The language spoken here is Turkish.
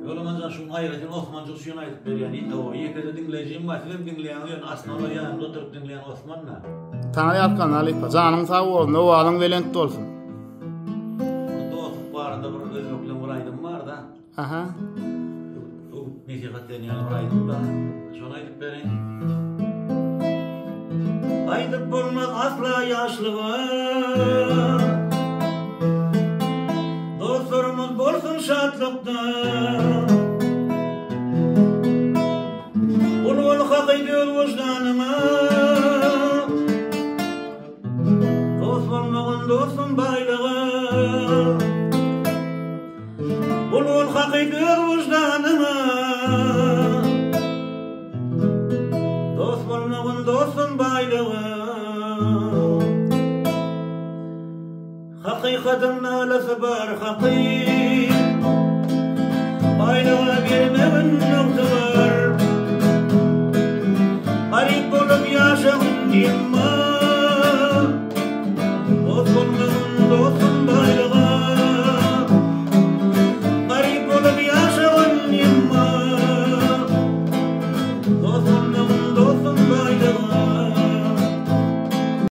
Yola şunu ayrıca Osman'cık şunu aytıp berýän. O ýekede dinleýjim başlap dinleýän ýön asnalar ýanynda oturup dinleýän Osman'na. Tanıýatkan Alipa, janyň sag bolsun, owalyň welent bolsun. Dost barynda bir özlüklen bir aýdym bar da. Aha. Nesihat edýän bir aýdym da. Şonu aýdyp berin. Aýdyp bolmaz asla ýaşlygy. Dostlarımız bolsun şatlykda. Ol hakyky wujdanıma. Dost bolmagan dostun baýlygy. Ol hakyky wujdanıma. Dost bolmagan dostun baýlygy. Hakikaten nalası bar hakik Baylığa girmemin nokta var Garip olup yaşamın diyem